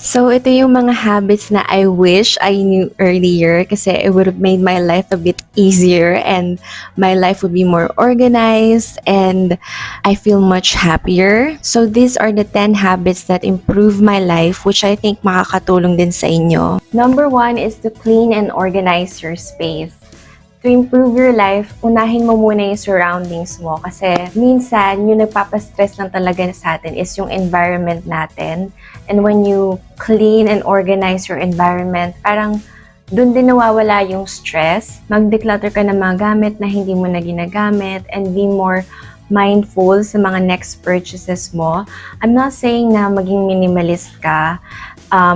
So, ito yung mga habits na I wish I knew earlier kasi it would have made my life a bit easier and my life would be more organized and I feel much happier. So, these are the 10 habits that improve my life which I think makakatulong din sa inyo. Number 1 is to clean and organize your space. To improve your life, unahin mo muna yung surroundings mo kasi minsan yung nagpapastress lang talaga sa atin is yung environment natin. And when you clean and organize your environment, parang dun din nawawala yung stress. Mag-declutter ka ng mga gamit na hindi mo na ginagamit and be more mindful sa mga next purchases mo. I'm not saying na maging minimalist ka,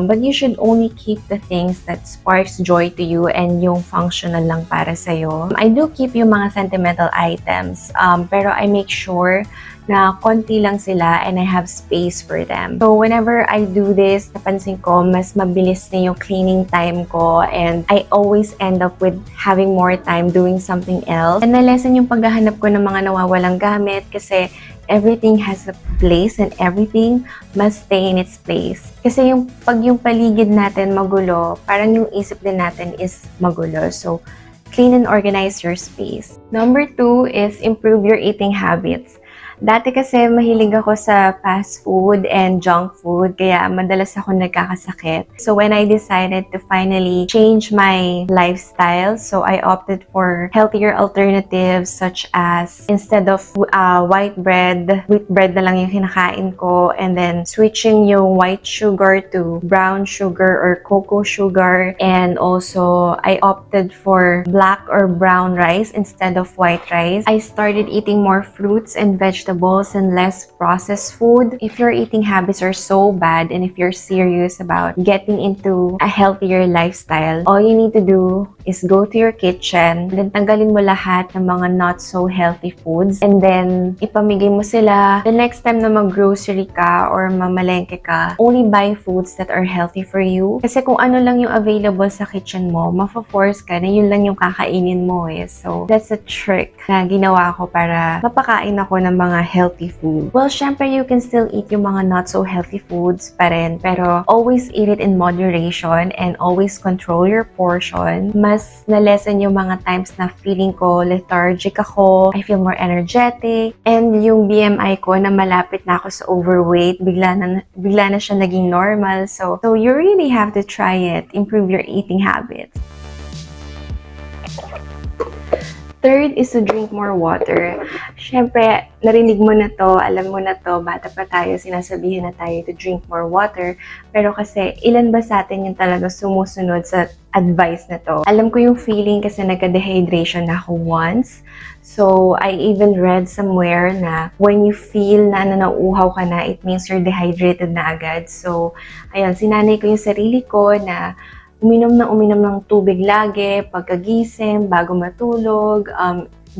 but you should only keep the things that sparks joy to you and yung functional lang para sa'yo. I do keep yung mga sentimental items, pero I make sure na konti lang sila and I have space for them. So whenever I do this, napansin ko, mas mabilis na yung cleaning time ko and I always end up with having more time doing something else. And na-lesson yung paghahanap ko ng mga nawawalang gamit kasi everything has a place and everything must stay in its place. Kasi pag yung paligid natin magulo, parang yung isip din natin is magulo. So, clean and organize your space. Number 2 is improve your eating habits. Dati kasi mahilig ako sa fast food and junk food, kaya madalas ako nagkakasakit. So when I decided to finally change my lifestyle, so I opted for healthier alternatives such as instead of white bread, wheat bread na lang yung kinakain ko, and then switching yung white sugar to brown sugar or cocoa sugar, and also I opted for black or brown rice instead of white rice. I started eating more fruits and vegetables and less processed food. If your eating habits are so bad and if you're serious about getting into a healthier lifestyle, all you need to do is go to your kitchen, then tanggalin mo lahat ng mga not so healthy foods, and then ipamigay mo sila. The next time na mag-grocery ka or mamalengke ka, only buy foods that are healthy for you. Kasi kung ano lang yung available sa kitchen mo, mafa-force ka na yun lang yung kakainin mo eh. So, that's a trick na ginawa ko para mapakain ako ng mga healthy food. Well, syempre, you can still eat yung mga not so healthy foods pa rin, pero always eat it in moderation and always control your portion. Mas na-lessen yung mga times na feeling ko lethargic ako, I feel more energetic, and yung BMI ko na malapit na ako sa overweight, bigla na siya naging normal. So you really have to try it. Improve your eating habits. Third is to drink more water. Siyempre, narinig mo na to, alam mo na to, bata pa tayo, sinasabihan na tayo to drink more water. Pero kasi, ilan ba sa atin yung talaga sumusunod sa advice na to? Alam ko yung feeling kasi nagka-dehydration na ako once. So, I even read somewhere na when you feel na nauuhaw ka na, it means you're dehydrated na agad. So, ayun, sinanay ko yung sarili ko na uminom ng tubig lagi, pagkagising, bago matulog,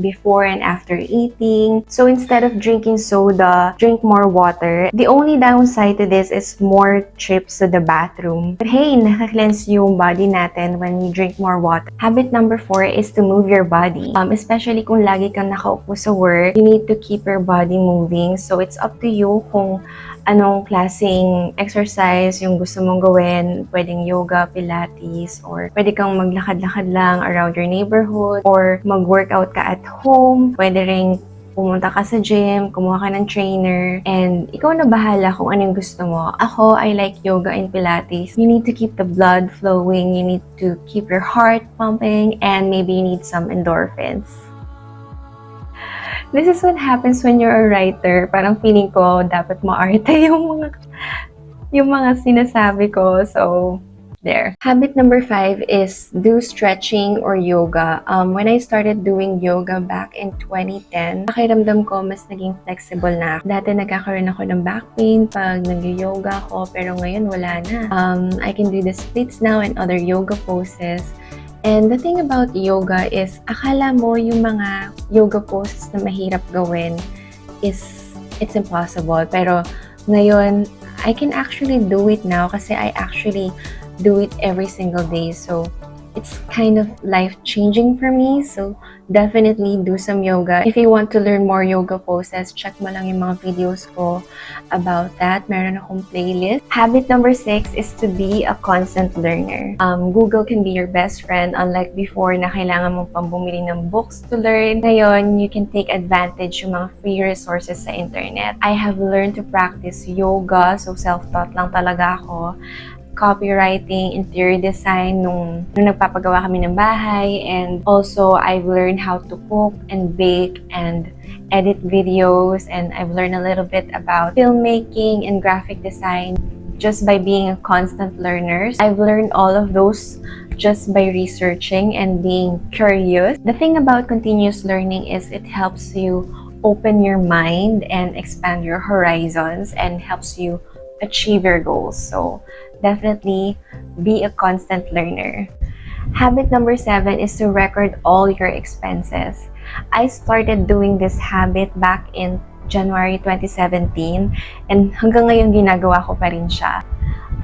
before and after eating. So instead of drinking soda, drink more water. The only downside to this is more trips to the bathroom. But hey, nakaka-cleanse yung body natin when we drink more water. Habit number 4 is to move your body. Especially kung lagi kang nakaupo sa work, you need to keep your body moving. So it's up to you kung anong klaseng exercise yung gusto mong gawin. Pwedeng yoga, pilates, or pwede kang maglakad-lakad lang around your neighborhood, or mag-workout ka at home. Pwede ring pumunta ka sa gym, kumuha ka ng trainer, and ikaw na bahala kung anong gusto mo. Ako, I like yoga and pilates. You need to keep the blood flowing, you need to keep your heart pumping, and maybe you need some endorphins. This is what happens when you're a writer. Parang feeling ko dapat maarte yung mga sinasabi ko. So, there. Habit number 5 is do stretching or yoga. When I started doing yoga back in 2010, pakiramdam ko mas naging flexible na. Dati nagkakaroon ako ng back pain pag nag-yoga ako, pero ngayon wala na. I can do the splits now and other yoga poses. And the thing about yoga is, akala mo yung mga yoga poses na mahirap gawin is, it's impossible. Pero ngayon, I can actually do it now kasi I actually do it every single day. So, it's kind of life-changing for me. So definitely do some yoga. If you want to learn more yoga poses, check mo lang yung mga videos ko about that. Meron akong playlist. Habit number 6 is to be a constant learner. Google can be your best friend, unlike before na kailangan mong pang bumili ng books to learn. Ngayon, you can take advantage yung mga free resources sa internet. I have learned to practice yoga, so self-taught lang talaga ako. Copywriting, interior design nung nagpapagawa kami ng bahay, and also I've learned how to cook and bake and edit videos, and I've learned a little bit about filmmaking and graphic design just by being a constant learner. I've learned all of those just by researching and being curious. The thing about continuous learning is it helps you open your mind and expand your horizons and helps you achieve your goals. So definitely be a constant learner. Habit number 7 is to record all your expenses. I started doing this habit back in January 2017, and hanggang ngayon ginagawa ko pa rin siya.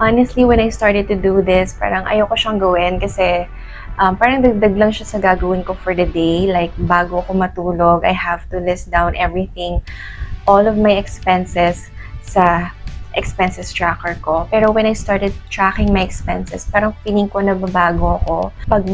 Honestly, when I started to do this, parang ayoko siyang gawin kasi parang dagdag lang siya sa gagawin ko for the day. Like, bago ako matulog, I have to list down everything, all of my expenses sa expenses tracker ko. Pero when I started tracking my expenses, parang feeling ko nababago ako. Kapag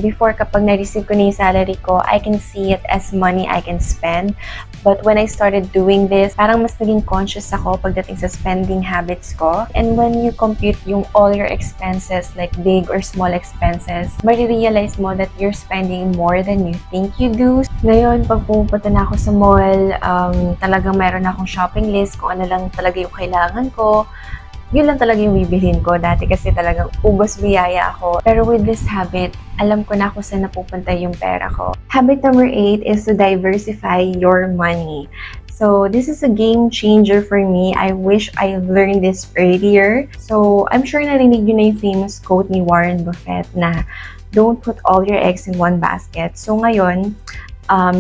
na-receive ko na yung salary ko, I can see it as money I can spend. But when I started doing this, parang mas naging conscious ako pagdating sa spending habits ko. And when you compute yung all your expenses, like big or small expenses, marirealize mo that you're spending more than you think you do. Ngayon, pag pupunta na ako sa mall, talagang meron akong shopping list kung ano lang talaga yung kailangan ko. Yun lang talaga yung bibilhin ko. Dati kasi talagang ubos biyaya ako. Pero with this habit, alam ko na kung saan napupunta yung pera ko. Habit number 8 is to diversify your money. So this is a game changer for me. I wish I learned this earlier. So I'm sure narinig yun na yung famous quote ni Warren Buffett na don't put all your eggs in one basket. So ngayon,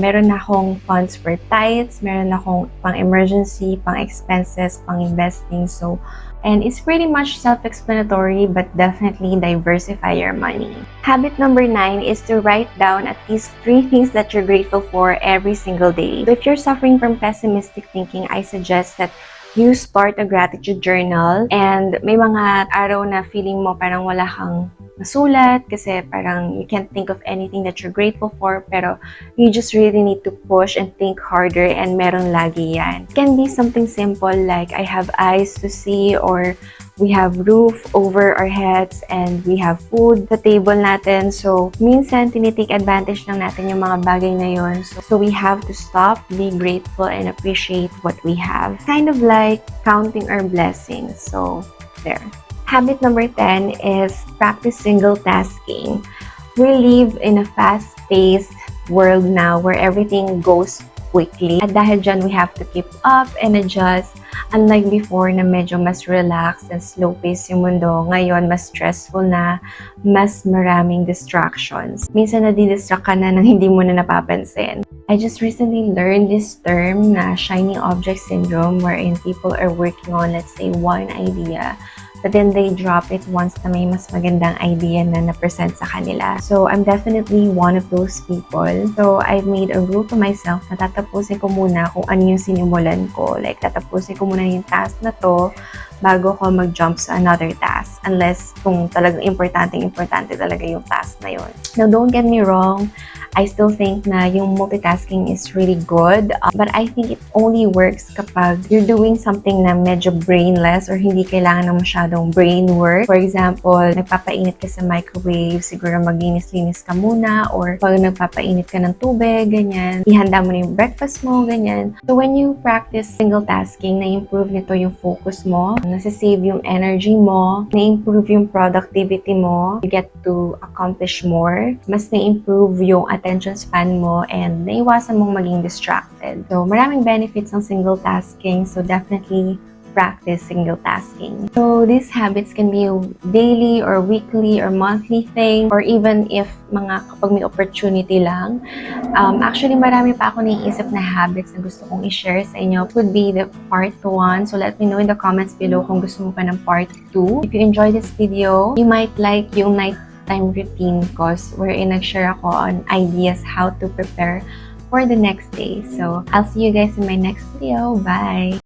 meron na akong funds for tithes, meron na akong pang-emergency, pang-expenses, pang-investing. So, and it's pretty much self-explanatory, but definitely diversify your money. Habit number 9 is to write down at least 3 things that you're grateful for every single day. So if you're suffering from pessimistic thinking, I suggest that you start a gratitude journal, and may mga araw na feeling mo parang wala kang masulat kasi parang you can't think of anything that you're grateful for, pero you just really need to push and think harder, and meron lagi yan. It can be something simple like I have eyes to see, or we have roof over our heads, and we have food sa table natin. So, minsan, tinitake advantage lang natin yung mga bagay na yun. So, we have to stop, be grateful, and appreciate what we have. Kind of like counting our blessings. So, there. Habit number 10 is practice single tasking. We live in a fast-paced world now where everything goes quickly. At dahil dyan, we have to keep up and adjust. Unlike before na medyo mas relaxed and slow-paced yung mundo, ngayon mas stressful na, mas maraming distractions. Minsan nadidistract ka na nang hindi mo na napapansin. I just recently learned this term na shiny object syndrome, wherein people are working on, let's say, one idea, but then they drop it once na may mas magandang idea na na-present sa kanila. So, I'm definitely one of those people. So, I've made a rule to myself na tatapusin ko muna kung ano yung sinimulan ko. Like, tatapusin ko muna yung task na to bago ko mag-jump sa another task. Unless kung talagang importante talaga yung task na yun. Now, don't get me wrong. I still think na yung multitasking is really good, but I think it only works kapag you're doing something na medyo brainless or hindi kailangan ng masyadong brain work. For example, nagpapainit ka sa microwave, siguro maglinis-linis ka muna, or pag nagpapainit ka ng tubig, ganyan, ihanda mo na yung breakfast mo, ganyan. So when you practice single tasking, na-improve nito yung focus mo, nasa-save yung energy mo, na-improve yung productivity mo, you get to accomplish more, mas na-improve yung attention span mo, and naiwasan mong maging distracted. So, maraming benefits ng single tasking. So, definitely practice single tasking. So, these habits can be a daily or weekly or monthly thing, or even if kapag may opportunity lang. Actually, marami pa ako naiisip na habits na gusto kong i-share sa inyo. It would be the part 1. So, let me know in the comments below kung gusto mo pa ng part 2. If you enjoyed this video, you might like yung night nighttime routine cause wherein nag-share ako on ideas how to prepare for the next day. So, I'll see you guys in my next video. Bye!